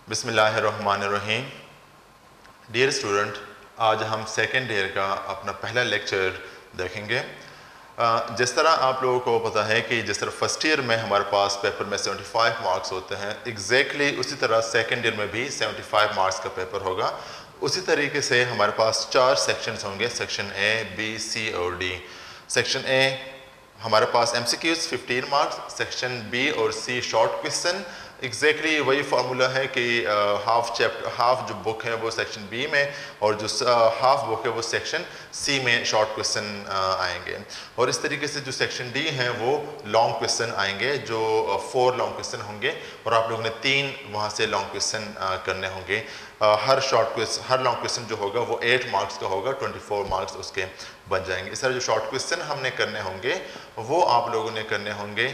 बिस्मिल्लाहिर्रहमानिर्रहीम। Dear student, आज हम सेकेंड ईयर का अपना पहला लेक्चर देखेंगे। जिस तरह आप लोगों को पता है कि जिस तरह फर्स्ट ईयर में हमारे पास पेपर में 75 मार्क्स होते हैं, एग्जैक्टली उसी तरह सेकेंड ईयर में भी 75 मार्क्स का पेपर होगा। उसी तरीके से हमारे पास 4 सेक्शंस होंगे, सेक्शन ए, बी, सी और डी। सेक्शन ए हमारे पास MCQs 15 मार्क्स, सेक्शन बी और सी शॉर्ट क्वेश्चन। एग्जैक्टली वही फार्मूला है कि हाफ जो बुक है वो सेक्शन बी में और जो हाफ बुक है वो सेक्शन सी में शॉर्ट क्वेश्चन आएंगे। और इस तरीके से जो सेक्शन डी है वो लॉन्ग क्वेश्चन आएंगे, जो 4 लॉन्ग क्वेश्चन होंगे और आप लोगों ने 3 वहाँ से लॉन्ग क्वेश्चन करने होंगे। हर लॉन्ग क्वेश्चन जो होगा वो 8 मार्क्स का होगा, 24 मार्क्स उसके बन जाएंगे। इस तरह जो शॉर्ट क्वेश्चन हमने करने होंगे वो आप लोगों ने करने होंगे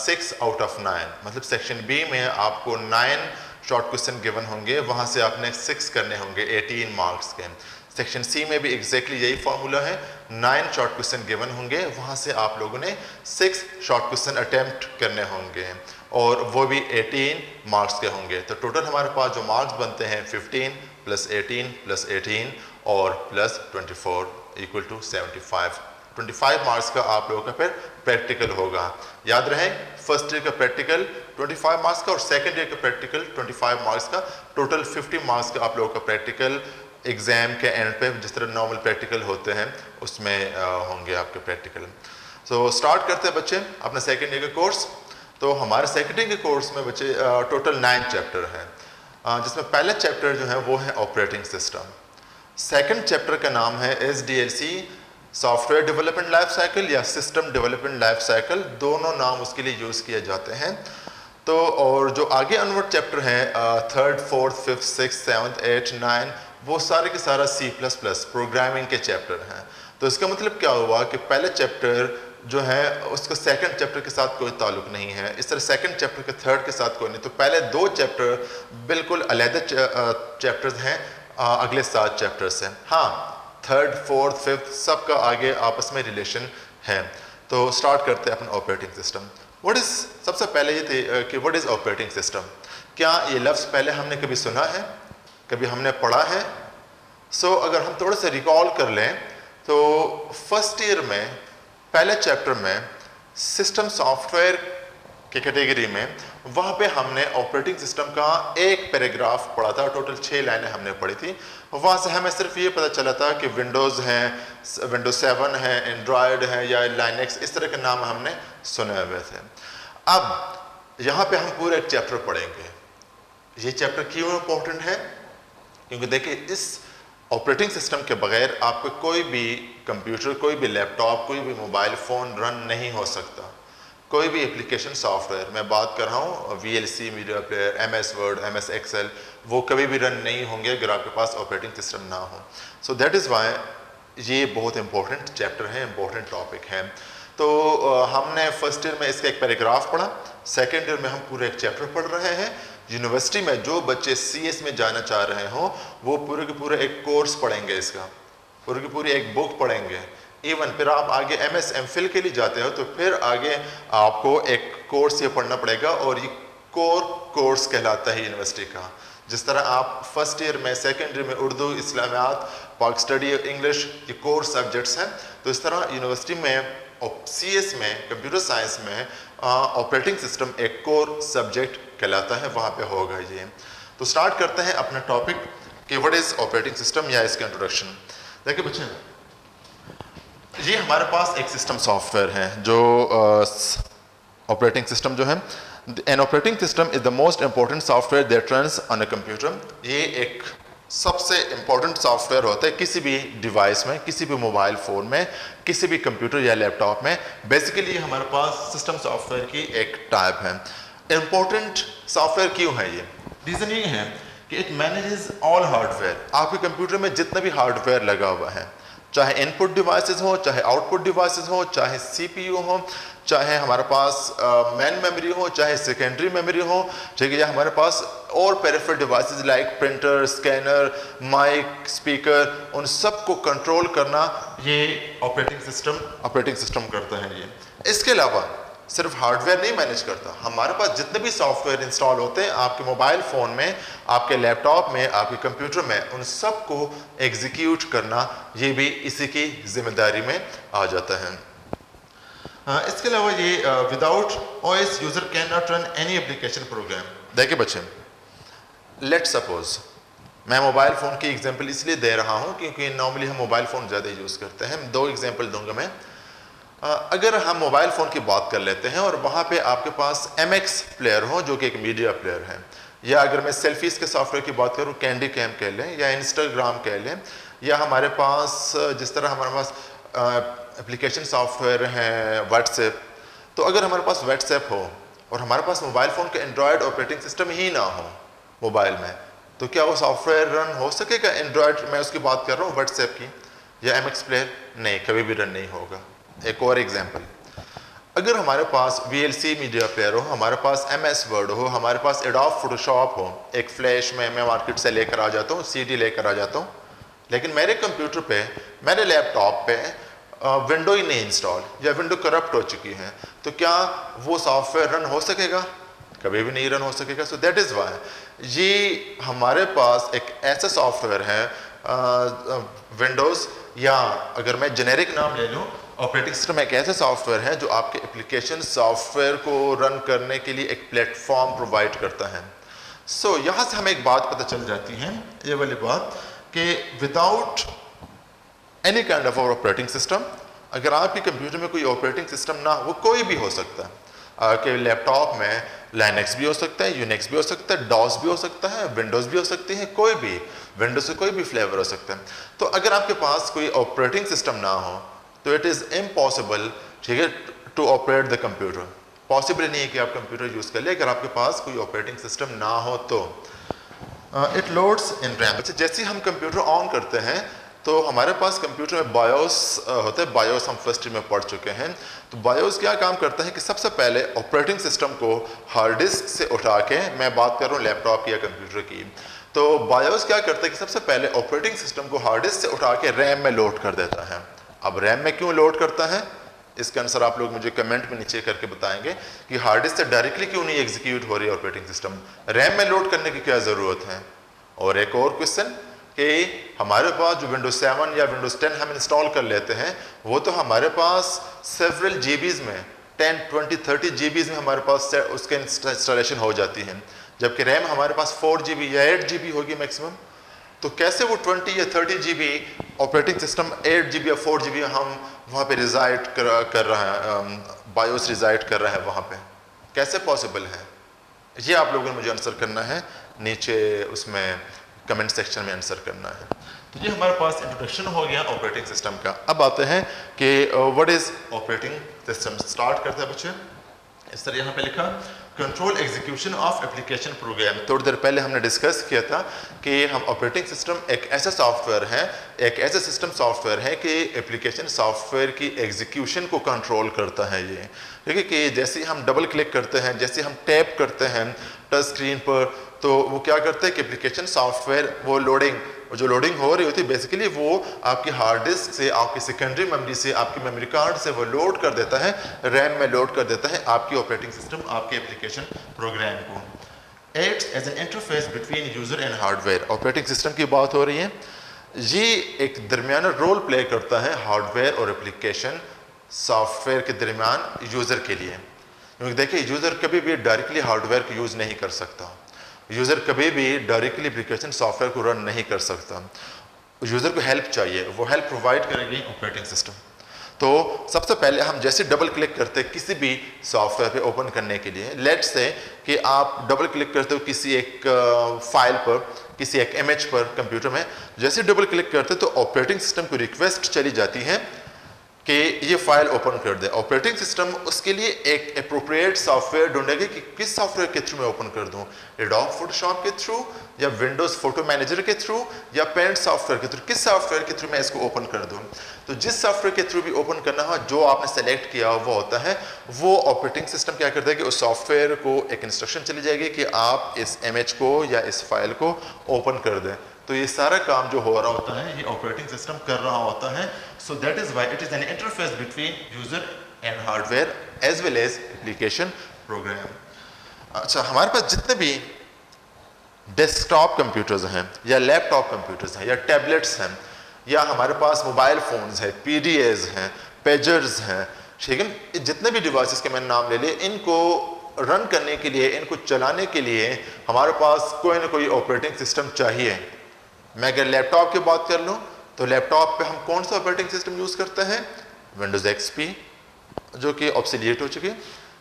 6 आउट ऑफ 9। मतलब सेक्शन बी में आपको 9 शॉर्ट क्वेश्चन गिवन होंगे, वहाँ से आपने 6 करने होंगे 18 मार्क्स के। सेक्शन सी में भी एग्जैक्टली यही फार्मूला है, 9 शॉर्ट क्वेश्चन गिवन होंगे, वहाँ से आप लोगों ने 6 शॉर्ट क्वेश्चन अटेम्प्ट करने होंगे और वो भी 18 मार्क्स के होंगे। तो टोटल हमारे पास जो मार्क्स बनते हैं 15 + 18 + 18 और +24 = 75। 25 मार्क्स का आप लोगों का फिर प्रैक्टिकल होगा। याद रहे, फर्स्ट ईयर का प्रैक्टिकल 25 मार्क्स का और सेकंड ईयर का प्रैक्टिकल 25 मार्क्स का। टोटल 50 मार्क्स का आप लोगों का प्रैक्टिकल एग्जाम के एंड पे, जिस तरह नॉर्मल प्रैक्टिकल होते हैं उसमें होंगे आपके प्रैक्टिकल। सो स्टार्ट करते हैं बच्चे अपना सेकंड ईयर का कोर्स। तो हमारे सेकंड ईयर के कोर्स में बच्चे टोटल 9 चैप्टर हैं, जिसमें पहला चैप्टर जो है वो है ऑपरेटिंग सिस्टम। सेकंड चैप्टर का नाम है SDLC, software development life cycle या सिस्टम डेवलपमेंट लाइफ साइकिल, दोनों नाम उसके लिए यूज़ किए जाते हैं। तो और जो आगे अनवर्ड चैप्टर हैं 3rd, 4th, 5th, 6th, 7th, 8th, 9, वो सारे के सारा C++ प्रोग्रामिंग के चैप्टर हैं। तो इसका मतलब क्या हुआ कि पहले चैप्टर जो है उसका सेकंड चैप्टर के साथ कोई ताल्लुक नहीं है, इस तरह सेकंड चैप्टर के थर्ड के साथ कोई नहीं। तो पहले 2 चैप्टर बिल्कुल अलग चैप्टर्स हैं अगले 7 चैप्टर्स हैं। हाँ, 3rd, 4th, 5th सबका आगे आपस में रिलेशन है। तो स्टार्ट करते हैं अपना ऑपरेटिंग सिस्टम। सबसे पहले ये थे कि व्हाट इज़ ऑपरेटिंग सिस्टम। क्या ये लफ्ज़ पहले हमने कभी सुना है, कभी हमने पढ़ा है? अगर हम थोड़ा सा रिकॉल कर लें तो फर्स्ट ईयर में पहले चैप्टर में सिस्टम सॉफ्टवेयर की कैटेगरी में वहाँ पे हमने ऑपरेटिंग सिस्टम का एक पैराग्राफ पढ़ा था। टोटल 6 लाइनें हमने पढ़ी थी। वहाँ से हमें सिर्फ ये पता चला था कि विंडोज़ हैं, विंडोज 7 है, एंड्रॉयड है या लाइनेक्स, इस तरह के नाम हमने सुने हुए थे। अब यहाँ पे हम पूरा एक चैप्टर पढ़ेंगे। ये चैप्टर क्यों इम्पोर्टेंट है? क्योंकि देखिए, इस ऑपरेटिंग सिस्टम के बगैर आपको कोई भी कंप्यूटर, कोई भी लैपटॉप, कोई भी मोबाइल फ़ोन रन नहीं हो सकता। कोई भी एप्लीकेशन सॉफ्टवेयर, मैं बात कर रहा हूँ VLC, media player, MS word, MS excel, वो कभी भी रन नहीं होंगे अगर आपके पास ऑपरेटिंग सिस्टम ना हो। सो दैट इज़ वाई ये बहुत इंपॉर्टेंट चैप्टर है, इंपॉर्टेंट टॉपिक है। तो हमने फर्स्ट ईयर में इसका एक पैराग्राफ पढ़ा, सेकेंड ईयर में हम पूरे एक चैप्टर पढ़ रहे हैं। यूनिवर्सिटी में जो बच्चे CS में जाना चाह रहे हों वो पूरे के पूरे एक कोर्स पढ़ेंगे, इसका पूरी की पूरी एक बुक पढ़ेंगे। इवन फिर आप आगे MS MPhil के लिए जाते हो तो फिर आगे आपको एक कोर्स ये पढ़ना पड़ेगा और ये कोर कोर्स कहलाता है यूनिवर्सिटी का। जिस तरह आप फर्स्ट ईयर में, सेकेंड ईयर में उर्दू, इस्लामियात, पाक स्टडी, इंग्लिश, ये कोर सब्जेक्ट्स हैं, तो इस तरह यूनिवर्सिटी में CS में, कंप्यूटर साइंस में ऑपरेटिंग सिस्टम एक कोर सब्जेक्ट कहलाता है, वहाँ पे होगा ये। तो स्टार्ट करते हैं अपना टॉपिक कि व्हाट इज़ ऑपरेटिंग सिस्टम या इसका इंट्रोडक्शन। देखिए बच्चे, ये हमारे पास एक सिस्टम सॉफ्टवेयर है जो ऑपरेटिंग सिस्टम जो है, an operating system is the most important software that runs on a computer. ये एक सबसे इंपॉर्टेंट सॉफ्टवेयर होता है किसी भी डिवाइस में, किसी भी मोबाइल फ़ोन में, किसी भी कंप्यूटर या लैपटॉप में। बेसिकली हमारे पास सिस्टम सॉफ्टवेयर की एक टाइप है। इंपॉर्टेंट सॉफ्टवेयर क्यों है ये? रीज़न ये है कि इट मैनेजेस ऑल हार्डवेयर। आपके कंप्यूटर में जितना भी हार्डवेयर लगा हुआ है, चाहे इनपुट डिवाइसेस हो, चाहे आउटपुट डिवाइसेस हो, चाहे CPU हो, चाहे हमारे पास मेन मेमोरी हो, चाहे सेकेंडरी मेमोरी हो, ठीक है, या हमारे पास और peripheral devices like printer, scanner, mic, speaker, उन सब को कंट्रोल करना ये ऑपरेटिंग सिस्टम करता है ये। इसके अलावा सिर्फ हार्डवेयर नहीं मैनेज करता, हमारे पास जितने भी सॉफ्टवेयर इंस्टॉल होते हैं आपके मोबाइल फ़ोन में, आपके लैपटॉप में, आपके कंप्यूटर में, उन सब को एग्जीक्यूट करना ये भी इसी की जिम्मेदारी में आ जाता है। इसके अलावा ये without OS user can not run any application program. देखिए बच्चे, लेट सपोज मैं मोबाइल फ़ोन की एग्जांपल इसलिए दे रहा हूँ क्योंकि नॉर्मली हम मोबाइल फ़ोन ज़्यादा यूज़ करते हैं। दो एग्जांपल दूंगा मैं। अगर हम मोबाइल फ़ोन की बात कर लेते हैं और वहाँ पे आपके पास MX प्लेयर हो जो कि एक मीडिया प्लेयर है, या अगर मैं सेल्फीज़ के सॉफ्टवेयर की बात करूँ कैंडी कैम कह लें या इंस्टाग्राम कह लें, या हमारे पास जिस तरह हमारे पास एप्लीकेशन सॉफ्टवेयर हैं व्हाट्सएप, तो अगर हमारे पास व्हाट्सएप हो और हमारे पास मोबाइल फ़ोन का एंड्रॉयड ऑपरेटिंग सिस्टम ही ना हो मोबाइल में, तो क्या वो सॉफ्टवेयर रन हो सकेगा? एंड्रॉयड मैं उसकी बात कर रहा हूँ व्हाट्सएप की या MX प्लेयर, नहीं, कभी भी रन नहीं होगा। एक और एग्जांपल, अगर हमारे पास VLC मीडिया प्लेयर हो, हमारे पास MS वर्ड हो, हमारे पास एडोब फोटोशॉप हो, एक फ्लैश में मैं मार्केट से लेकर आ जाता हूँ, CD लेकर आ जाता हूँ, लेकिन मेरे कंप्यूटर पे, मेरे लैपटॉप पे विंडो ही नहीं इंस्टॉल या विंडो करप्ट हो चुकी है, तो क्या वो सॉफ्टवेयर रन हो सकेगा? कभी भी नहीं रन हो सकेगा। सो दैट इज़ वाई ये हमारे पास एक ऐसा सॉफ्टवेयर है विंडोज़, या अगर मैं जेनेरिक नाम ले लूँ ऑपरेटिंग सिस्टम, एक ऐसा सॉफ्टवेयर है जो आपके एप्लीकेशन सॉफ्टवेयर को रन करने के लिए एक प्लेटफॉर्म प्रोवाइड करता है। सो यहाँ से हमें एक बात पता चल जाती है, ये वाली बात, कि without any kind of operating system, अगर आपके कंप्यूटर में कोई ऑपरेटिंग सिस्टम ना, वो कोई भी हो सकता है, आपके लैपटॉप में लाइनक्स भी हो सकता है, यूनिक्स भी हो सकता है, डॉस भी हो सकता है, विंडोज़ भी हो सकती है, कोई भी विंडोज़ से कोई भी फ्लेवर हो सकता है। तो अगर आपके पास कोई ऑपरेटिंग सिस्टम ना हो तो इट इज़ इम्पॉसिबल, ठीक है, to operate the computer. Possible नहीं है कि आप कंप्यूटर यूज़ कर ले अगर आपके पास कोई ऑपरेटिंग सिस्टम ना हो तो। It loads in RAM. जैसे हम कंप्यूटर ऑन करते हैं तो हमारे पास कंप्यूटर में बायोस होता है, बायोस हम फर्स्ट ईयर में पढ़ चुके हैं। तो बायोस क्या काम करता है कि सबसे पहले ऑपरेटिंग सिस्टम को हार्ड डिस्क से उठा के, मैं बात कर रहा हूँ लैपटॉप की या कंप्यूटर की, तो बायोस क्या करता है कि सबसे पहले ऑपरेटिंग सिस्टम को हार्ड डिस्क से उठा के रैम में लोड कर देता है। अब रैम में क्यों लोड करता है, इसका आंसर आप लोग मुझे कमेंट में नीचे करके बताएंगे कि हार्ड डिस्क से डायरेक्टली क्यों नहीं एग्जीक्यूट हो रही है ऑपरेटिंग सिस्टम, रैम में लोड करने की क्या ज़रूरत है। और एक और क्वेश्चन कि हमारे पास जो विंडोज 7 या विंडोज 10 हम इंस्टॉल कर लेते हैं, वो तो हमारे पास सेवरल जीबीज़ में 10, 20, 30 जीबीज़ में हमारे पास उसके इंस्टॉलेशन हो जाती है, जबकि रैम हमारे पास 4 GB या 8 GB होगी मैक्सिमम। तो कैसे वो 20 या 30 GB ऑपरेटिंग सिस्टम 8 GB या 4 GB हम वहाँ पे रिजाइड कर रहा है, बायोस रिजाइड कर रहा है वहाँ पे, कैसे पॉसिबल है? ये आप लोगों ने मुझे आंसर करना है, नीचे उसमें कमेंट सेक्शन में आंसर करना है। तो ये हमारे पास इंट्रोडक्शन हो गया ऑपरेटिंग सिस्टम का। अब आते हैं कि what is operating system. Start करते हैं बच्चे, इस तरह यहाँ पे लिखा control execution of application program. थोड़ी देर पहले हमने डिस्कस किया था कि हम ऑपरेटिंग सिस्टम एक ऐसा सॉफ्टवेयर है, एक ऐसा सिस्टम सॉफ्टवेयर है कि एप्लीकेशन सॉफ्टवेयर की एग्जीक्यूशन को कंट्रोल करता है। ये देखिए कि जैसे हम डबल क्लिक करते हैं, जैसे हम टैप करते हैं टच स्क्रीन पर, तो वो क्या करते हैं कि एप्लीकेशन सॉफ्टवेयर वो जो लोडिंग हो रही होती है बेसिकली वो आपकी हार्ड डिस्क से, आपकी सेकेंडरी मेमोरी से, आपकी मेमोरी कार्ड से वो लोड कर देता है, रैम में लोड कर देता है आपकी ऑपरेटिंग सिस्टम, आपके एप्लीकेशन प्रोग्राम को। Acts as an interface between user and hardware. Operating system की बात हो रही है, ये एक दरमियाना रोल प्ले करता है हार्डवेयर और एप्लीकेशन सॉफ्टवेयर के दरमियान यूज़र के लिए। क्योंकि देखिए यूज़र कभी भी डायरेक्टली हार्डवेयर को यूज़ नहीं कर सकता, यूज़र कभी भी डायरेक्टली एप्लीकेशन सॉफ्टवेयर को रन नहीं कर सकता, यूज़र को हेल्प चाहिए, वो हेल्प प्रोवाइड करेगी ऑपरेटिंग सिस्टम। तो सबसे पहले हम जैसे डबल क्लिक करते हैं किसी भी सॉफ्टवेयर पे ओपन करने के लिए, लेट्स से कि आप डबल क्लिक करते हो किसी एक फाइल पर, किसी एक इमेज पर कंप्यूटर में, जैसे डबल क्लिक करते तो ऑपरेटिंग सिस्टम को रिक्वेस्ट चली जाती है कि ये फाइल ओपन कर दे। ऑपरेटिंग सिस्टम उसके लिए एक अप्रोप्रिएट सॉफ्टवेयर ढूंढेगी कि किस सॉफ्टवेयर के थ्रू मैं ओपन कर दूं, एडोब फोटोशॉप के थ्रू या विंडोज फोटो मैनेजर के थ्रू या पेंट सॉफ्टवेयर के थ्रू, किस सॉफ्टवेयर के थ्रू मैं इसको ओपन कर दूं। तो जिस सॉफ्टवेयर के थ्रू भी ओपन करना हो, जो आपने सेलेक्ट किया वो होता है, वो ऑपरेटिंग सिस्टम क्या करता है कि उस सॉफ्टवेयर को एक इंस्ट्रक्शन चली जाएगी कि आप इस इमेज को या इस फाइल को ओपन कर दें। तो ये सारा काम जो हो रहा होता है ये ऑपरेटिंग सिस्टम कर रहा होता है। So that is why it is an interface between user and hardware as well as application program. अच्छा, हमारे पास जितने भी डेस्कटॉप कंप्यूटर्स हैं या लैपटॉप कंप्यूटर्स हैं या टैबलेट्स हैं या हमारे पास मोबाइल फ़ोन्स हैं, PDAs हैं, पेजर्स हैं, ठीक है, जितने भी डिवाइसेस के मैंने नाम ले लिए, इनको रन करने के लिए, इनको चलाने के लिए हमारे पास कोई ना कोई ऑपरेटिंग सिस्टम चाहिए। मैं अगर लैपटॉप की बात कर लूँ तो लैपटॉप पे हम कौन सा ऑपरेटिंग सिस्टम यूज़ करते हैं? विंडोज़ XP जो कि ऑब्सोलीट हो चुकी है,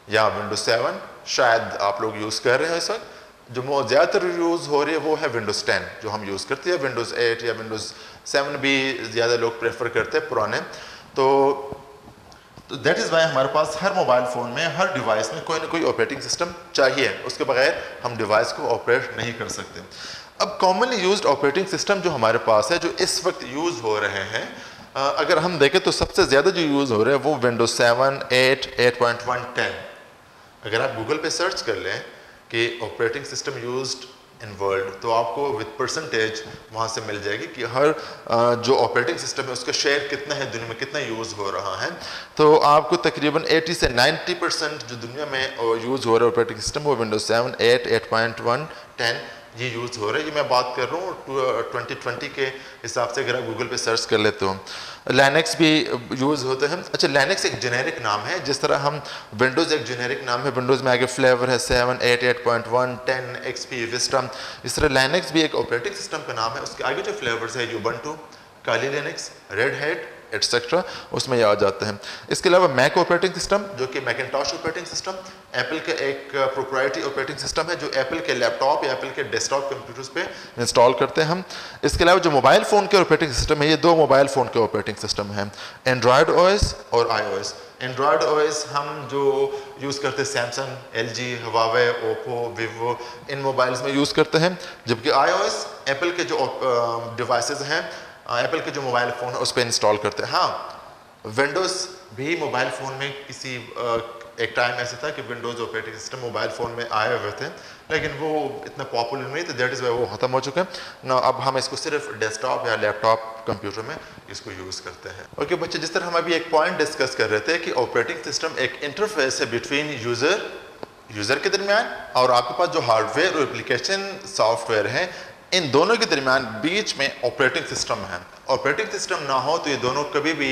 या विंडोज़ 7 शायद आप लोग यूज़ कर रहे हैं इस वक्त। जो ज़्यादातर यूज़ हो रही है वो है विंडोज़ 10 जो हम यूज़ करते हैं, विंडोज़ 8 या विंडोज़ 7 भी ज़्यादा लोग प्रेफर करते हैं पुराने। तो दैट इज़ वाई हमारे पास हर मोबाइल फ़ोन में, हर डिवाइस में कोई ना कोई ऑपरेटिंग सिस्टम चाहिए, उसके बगैर हम डिवाइस को ऑपरेट नहीं कर सकते। अब कॉमनली यूज्ड ऑपरेटिंग सिस्टम जो हमारे पास है, जो इस वक्त यूज़ हो रहे हैं, अगर हम देखें तो सबसे ज़्यादा जो यूज़ हो रहे हैं वो विंडोज़ 7, 8, 8.1, 10। अगर आप गूगल पे सर्च कर लें कि operating system used in world, तो आपको विद परसेंटेज वहाँ से मिल जाएगी कि हर जो ऑपरेटिंग सिस्टम है उसका शेयर कितना है, दुनिया में कितना यूज़ हो रहा है। तो आपको तकरीबन 80 से 90% जो दुनिया में यूज़ हो रहा है ऑपरेटिंग सिस्टम वो विंडोज़ 7, 8, 8.1, 10 ये यूज़ हो रहा है। ये मैं बात कर रहा हूँ 2020 के हिसाब से, अगर आप गूगल पे सर्च कर लेते हो। लाइनेक्स भी यूज़ होते हैं। अच्छा, लाइनेक्स एक जेनेरिक नाम है, जिस तरह हम विंडोज़ एक जेनेरिक नाम है, विंडोज़ में आगे फ्लेवर है 7, 8, 8.1, 10, XP, विस्टा, इस तरह लाइनेक्स भी एक ऑपरेटिंग सिस्टम का नाम है। उसके आगे जो फ्लेवर्स है यूबंटू, काली लिनक्स, रेड हैट एटसेट्रा, उसमें ये आ जाते हैं। इसके अलावा मैक ऑपरेटिंग सिस्टम जो कि मैकिन्टॉश ऑपरेटिंग सिस्टम, एप्पल का एक प्रोप्राइटरी ऑपरेटिंग सिस्टम है जो एप्पल के लैपटॉप या एप्पल के डेस्कटॉप कंप्यूटर्स पे इंस्टॉल करते हैं हम। इसके अलावा जो मोबाइल फ़ोन के ऑपरेटिंग सिस्टम है, ये दो मोबाइल फ़ोन के ऑपरेटिंग सिस्टम हैं, एंड्रॉयड OS और iOS। एंड्रॉयड OS हम जो यूज़ करते हैं Samsung, LG, Huawei, Oppo, Vivo, इन मोबाइल्स में यूज़ करते हैं, जबकि iOS एप्पल के जो डिवाइसेस हैं, एप्पल के जो मोबाइल फ़ोन है उस पर इंस्टॉल करते हैं। हाँ, विंडोज़ भी मोबाइल फ़ोन में किसी एक टाइम ऐसा था कि Windows operating system mobile phone में आए हुए थे, लेकिन वो इतना पॉपुलर नहीं थे, दैट इज़ वाई वो ख़त्म हो चुके हैं ना। अब हम इसको सिर्फ डेस्कटॉप या लैपटॉप कंप्यूटर में इसको यूज़ करते हैं। ओके बच्चे, जिस तरह हम अभी एक पॉइंट डिस्कस कर रहे थे कि ऑपरेटिंग सिस्टम एक इंटरफेस है बिटवीन यूज़र के दरमियान और आपके पास जो हार्डवेयर और एप्लीकेशन सॉफ्टवेयर है, इन दोनों के दरमियान बीच में ऑपरेटिंग सिस्टम है। ऑपरेटिंग सिस्टम ना हो तो ये दोनों कभी भी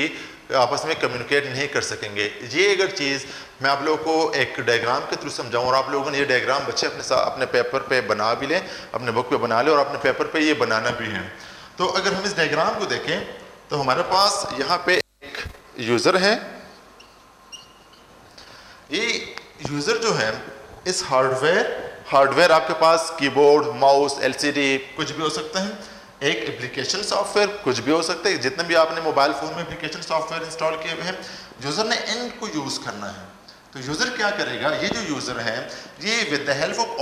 आपस में कम्युनिकेट नहीं कर सकेंगे। ये अगर चीज़ मैं आप लोगों को एक डायग्राम के थ्रू समझाऊं और आप लोगों ने ये डायग्राम बच्चे अपने साथ अपने पेपर पे बना भी लें, अपने बुक पे बना लें और अपने पेपर पे ये बनाना भी है। तो अगर हम इस डायग्राम को देखें तो हमारे पास यहाँ पे एक यूज़र है। ये यूज़र जो है, इस हार्डवेयर आपके पास कीबोर्ड, माउस, LCD कुछ भी हो सकता है, एक एप्लीकेशन सॉफ्टवेयर कुछ भी हो सकता है, जितने भी आपने मोबाइल फ़ोन में एप्लीकेशन सॉफ्टवेयर इंस्टॉल किए हुए हैं, यूज़र ने इनको यूज़ करना है। तो यूज़र क्या करेगा, ये जो यूज़र है ये with the help of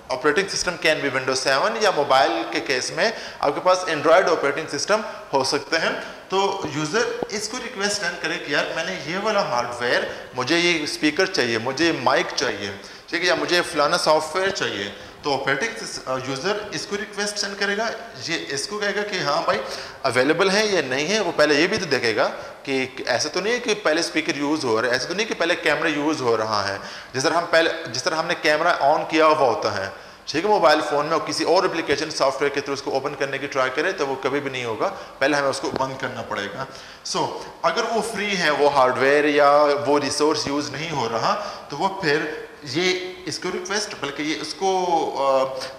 operating system can be Windows 7 या मोबाइल के केस में आपके पास एंड्रॉयड ऑपरेटिंग सिस्टम हो सकते हैं। तो यूज़र इसको रिक्वेस्ट सेंड करे कि यार मैंने ये वाला हार्डवेयर, मुझे ये स्पीकर चाहिए, मुझे माइक चाहिए, ठीक है, या मुझे फलाना सॉफ्टवेयर चाहिए। तो ऑपरेटिंग यूज़र इसको रिक्वेस्ट सेंड करेगा, ये इसको कहेगा कि हाँ भाई अवेलेबल है या नहीं है। वो पहले ये भी तो देखेगा कि ऐसा तो नहीं है कि पहले स्पीकर यूज़ हो रहा है, ऐसा तो नहीं कि पहले कैमरा यूज़ हो रहा है। जिस तरह हमने कैमरा ऑन किया हुआ होता है, ठीक है, मोबाइल फ़ोन में, और किसी और एप्लीकेशन सॉफ्टवेयर के थ्रू उसको ओपन करने की ट्राई करें तो वो कभी भी नहीं होगा, पहले हमें उसको बंद करना पड़ेगा। सो अगर वो फ्री है, वो हार्डवेयर या वो रिसोर्स यूज़ नहीं हो रहा, तो वो फिर ये इसको रिक्वेस्ट, बल्कि ये उसको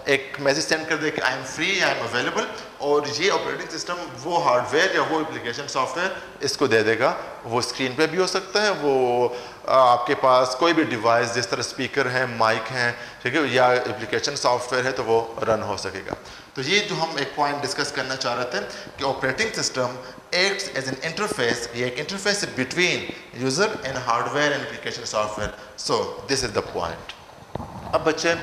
एक मैसेज सेंड कर दे कि I am free, I am available, और ये ऑपरेटिंग सिस्टम वो हार्डवेयर या वो एप्लीकेशन सॉफ्टवेयर इसको दे देगा। वो स्क्रीन पे भी हो सकता है, वो आपके पास कोई भी डिवाइस जिस तरह स्पीकर है, माइक है, ठीक है, या एप्लीकेशन सॉफ्टवेयर है, तो वो रन हो सकेगा। तो ये जो हम एक पॉइंट डिस्कस करना चाह रहे थे कि operating system acts as an interface, ये एक interface between user and hardware and application software. So this is the point. अब बच्चे,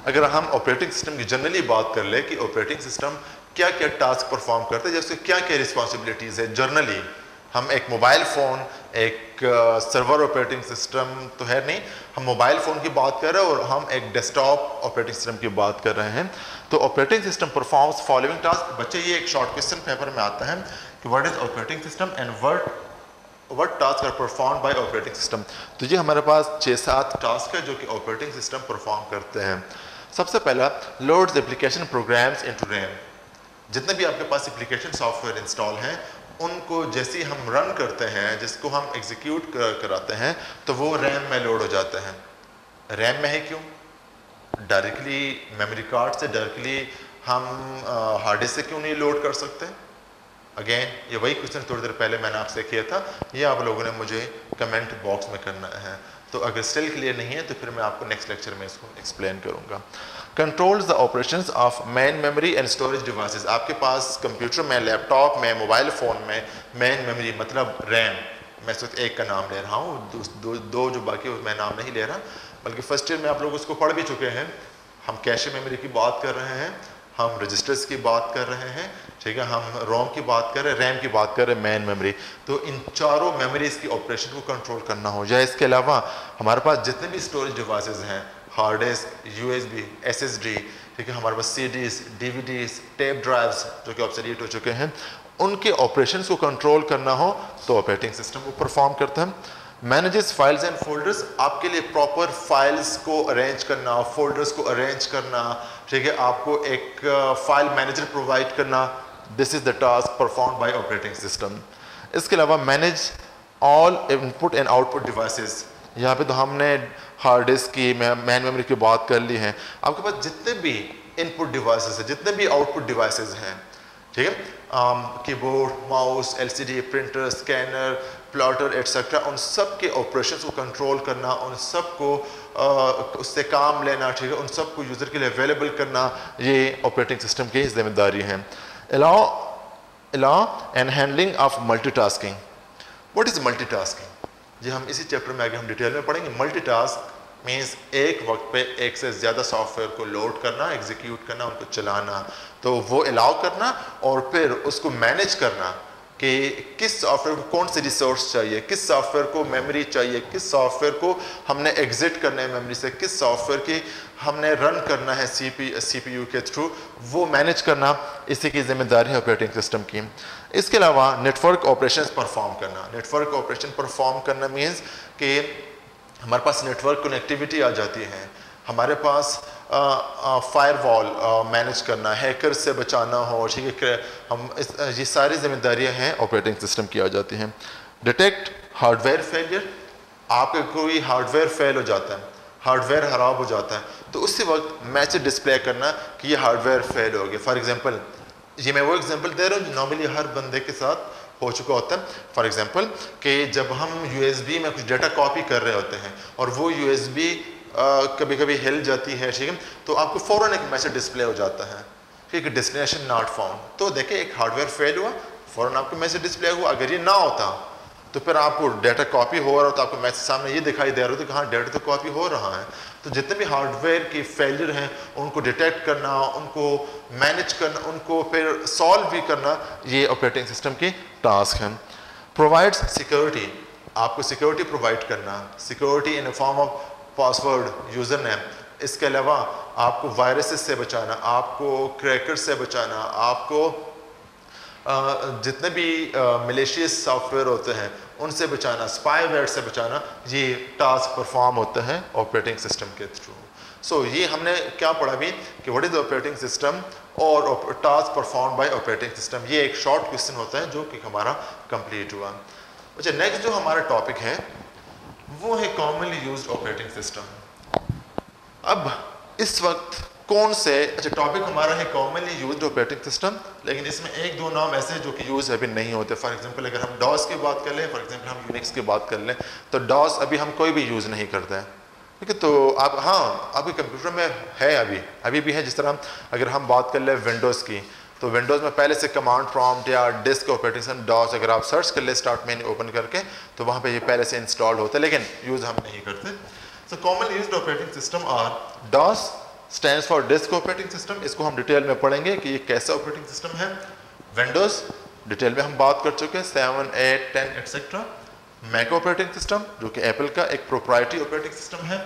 अगर हम ऑपरेटिंग सिस्टम की जनरली बात कर ले कि ऑपरेटिंग सिस्टम क्या क्या टास्क परफॉर्म करते हैं, जैसे क्या क्या रिस्पॉन्सिबिलिटीज़ है। जनरली हम एक मोबाइल फ़ोन, एक सर्वर ऑपरेटिंग सिस्टम तो है नहीं, हम मोबाइल फ़ोन की बात कर रहे हैं और हम एक डेस्कटॉप ऑपरेटिंग सिस्टम की बात कर रहे हैं। तो operating system performs following task. बच्चे, ये एक शॉर्ट क्वेश्चन पेपर में आता है कि what is operating system and what what task are performed by operating system. तो ये हमारे पास 6-7 टास्क है जो कि ऑपरेटिंग सिस्टम परफॉर्म करते हैं। सबसे पहला, loads application programs into RAM. जितने भी आपके पास एप्लीकेशन सॉफ्टवेयर इंस्टॉल हैं उनको जैसे ही हम रन करते हैं, जिसको हम एग्जीक्यूट कराते हैं, तो वो रैम में लोड हो जाते हैं। रैम में है क्यों? डायरेक्टली मेमोरी कार्ड से डायरेक्टली हम हार्ड डिस्क से क्यों नहीं लोड कर सकते? अगेन ये वही क्वेश्चन थोड़ी देर पहले मैंने आपसे किया था, ये आप लोगों ने मुझे कमेंट बॉक्स में करना है। तो अगर स्टिल क्लियर नहीं है तो फिर मैं आपको नेक्स्ट लेक्चर में इसको एक्सप्लेन करूंगा। Controls the operations of main memory and storage devices. आपके पास कंप्यूटर में, लैपटॉप में, मोबाइल फ़ोन में मेन मेमोरी मतलब रैम, मैं सिर्फ एक का नाम ले रहा हूँ, दो जो बाकी मैं नाम नहीं ले रहा, बल्कि फर्स्ट ईयर में आप लोग उसको पढ़ भी चुके हैं। हम कैशे मेमोरी की बात कर रहे हैं, हम रजिस्टर्स की बात कर रहे हैं, ठीक है, हम रोम की बात कर रहे हैं, रैम की बात कर रहे हैं, मेन मेमोरी। तो इन चारों मेमोरीज की ऑपरेशन को कंट्रोल करना हो, या इसके अलावा हमारे पास जितने भी स्टोरेज डिवाइसेस हैं, हार्ड डिस्क, यूएसबी, एसएसडी, ठीक है, हमारे पास सीडीज, डीवीडीज, टेप ड्राइव्स जो कि ऑब्सोलीट हो चुके हैं, उनके ऑपरेशंस को कंट्रोल करना हो तो ऑपरेटिंग सिस्टम को परफॉर्म करता है। मैनेजेस फाइल्स एंड फोल्डर्स, आपके लिए प्रॉपर फाइल्स को अरेंज करना, फोल्डर्स को अरेंज करना, ठीक है, आपको एक फाइल मैनेजर प्रोवाइड करना, this is the task perform by operating system. इसके अलावा manage all input and output devices. यहाँ पे तो हमने हार्ड डिस्क की, मेन मेमोरी की बात कर ली है। आपके पास जितने भी इनपुट डिवाइसेस हैं, जितने भी आउटपुट डिवाइसेस हैं, ठीक है, keyboard, mouse, LCD, printer, scanner, plotter etcetera, उन सब के ऑपरेशंस को कंट्रोल करना, उन सब को उससे काम लेना, ठीक है, उन सब को यूज़र के लिए अवेलेबल करना, ये ऑपरेटिंग सिस्टम की जिम्मेदारी है। Allow and handling of multitasking. What is multitasking? जी हम इसी चैप्टर में आगे हम डिटेल में पढ़ेंगे। मल्टीटास्क मीन्स एक वक्त पे एक से ज़्यादा सॉफ्टवेयर को लोड करना, एग्जीक्यूट करना, उनको चलाना, तो वो अलाउ करना और फिर उसको मैनेज करना कि किस सॉफ्टवेयर को कौन सी रिसोर्स चाहिए, किस सॉफ्टवेयर को मेमोरी चाहिए, किस सॉफ्टवेयर को हमने एग्जिट करना है मेमोरी से, किस सॉफ्टवेयर की हमने रन करना है सीपीयू के थ्रू, वो मैनेज करना इसी की जिम्मेदारी है ऑपरेटिंग सिस्टम की। इसके अलावा नेटवर्क ऑपरेशंस परफॉर्म करना। नेटवर्क ऑपरेशन परफॉर्म करना मीन्स कि हमारे पास नेटवर्क कनेक्टिविटी आ जाती है, हमारे पास फायरवॉल मैनेज करना, हैकर से बचाना हो, ठीक है, हम ये सारी जिम्मेदारियां हैं ऑपरेटिंग सिस्टम की आ जाती हैं। Detect hardware failure. आपके कोई हार्डवेयर फेल हो जाता है, हार्डवेयर खराब हो जाता है, तो उसी वक्त मैसेज डिस्प्ले करना कि ये हार्डवेयर फेल हो गया। फॉर एग्जांपल, ये मैं वो एग्जांपल दे रहा हूँ नॉर्मली हर बंदे के साथ हो चुका होता है। फॉर एग्जांपल कि जब हम यूएसबी में कुछ डाटा कॉपी कर रहे होते हैं और वो यूएसबी कभी कभी हिल जाती है, ठीक है, तो आपको फ़ौरन एक मैसेज डिस्प्ले हो जाता है, ठीक है, डेस्टिनेशन नॉट फाउंड। तो देखिए एक हार्डवेयर फेल हुआ, फ़ौरन आपको मैसेज डिस्प्ले हुआ। अगर ये ना होता तो फिर आपको डाटा कॉपी हो रहा होता, आपको मैसेज सामने ये दिखाई दे रहा होता कि हाँ डाटा तो कॉपी हो रहा है। तो जितने भी हार्डवेयर की फेलियर हैं उनको डिटेक्ट करना, उनको मैनेज करना, उनको फिर सॉल्व भी करना, ये ऑपरेटिंग सिस्टम की टास्क है। Provides security. आपको सिक्योरिटी प्रोवाइड करना, security in form of password, user name. इसके अलावा आपको वायरसेस से बचाना, आपको क्रैकर्स से बचाना, आपको जितने भी मलेशियस सॉफ्टवेयर होते हैं उनसे बचाना, स्पाईवेयर से बचाना, ये टास्क परफॉर्म होता है ऑपरेटिंग सिस्टम के थ्रू। सो ये हमने क्या पढ़ा भी कि व्हाट इज ऑपरेटिंग सिस्टम और task perform by operating system. ये एक शॉर्ट क्वेश्चन होता है जो कि हमारा कंप्लीट हुआ। अच्छा, नेक्स्ट जो हमारा टॉपिक है वो है कॉमनली यूज्ड ऑपरेटिंग सिस्टम। अब इस वक्त कौन से, अच्छा टॉपिक हमारा है कॉमनली यूज्ड ऑपरेटिंग सिस्टम, लेकिन इसमें एक दो नाम ऐसे हैं जो कि यूज अभी नहीं होते। फॉर एग्जांपल अगर हम डॉस की बात कर लें, फॉर एग्जांपल हम यूनिक्स की बात कर लें, तो डॉस अभी हम कोई भी यूज़ नहीं करते हैं, ठीक है। तो आप हाँ आपके कंप्यूटर में है, अभी भी है। जिस तरह अगर हम बात कर लें विंडोज़ की, तो विंडोज़ में पहले से कमांड प्रॉम्प्ट या डिस्क ऑपरेटिंग सिस्टम डॉस अगर आप सर्च कर ले स्टार्ट मेन्यू ओपन करके, तो वहाँ पे ये पहले से इंस्टॉल्ड होता है, लेकिन यूज़ हम नहीं करते। So commonly used operating system are DOS stands for disk operating system, इसको हम डिटेल में पढ़ेंगे कि ये कैसा ऑपरेटिंग सिस्टम है। विंडोज़ डिटेल में हम बात कर चुके हैं, 7, 8, 10 एक्सेट्रा। मैक ऑपरेटिंग सिस्टम जो कि एप्पल का एक प्रोप्राइटरी ऑपरेटिंग सिस्टम है।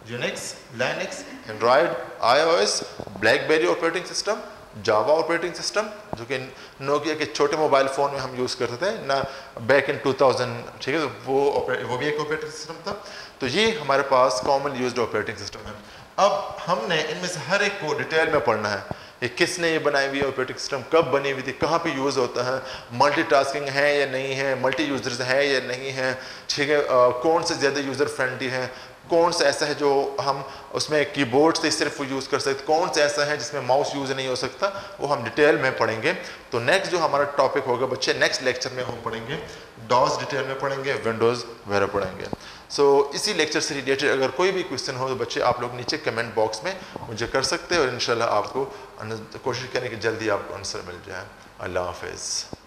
Unix, Linux, Android, iOS, BlackBerry operating system, Java operating system, जो कि नोकिया के छोटे मोबाइल फ़ोन में हम यूज़ करते थे ना बैक इन 2000, ठीक है, वो भी एक ऑपरेटिंग सिस्टम था। तो ये हमारे पास कॉमन यूज्ड ऑपरेटिंग सिस्टम है। अब हमने इनमें से हर एक को डिटेल में पढ़ना है, ये किसने ये बनाई हुई है ऑपरेटिंग सिस्टम, कब बनी हुई थी, कहाँ पे यूज़ होता है, मल्टीटास्किंग है या नहीं है, मल्टी यूजर्स है या नहीं है, ठीक है, कौन से ज़्यादा यूज़र फ्रेंडली है, कौन सा ऐसा है जो हम उसमें कीबोर्ड से सिर्फ यूज़ कर सकते, कौन सा ऐसा है जिसमें माउस यूज़ नहीं हो सकता, वो हम डिटेल में पढ़ेंगे। तो नेक्स्ट जो हमारा टॉपिक होगा बच्चे, नेक्स्ट लेक्चर में हम पढ़ेंगे डॉस डिटेल में पढ़ेंगे, विंडोज़ वगैरह पढ़ेंगे। सो इसी लेक्चर से रिलेटेड अगर कोई भी क्वेश्चन हो तो बच्चे आप लोग नीचे कमेंट बॉक्स में मुझे कर सकते हैं और इंशाल्लाह आपको कोशिश करें कि जल्दी आपको आंसर मिल जाए। अल्लाह हाफिज़।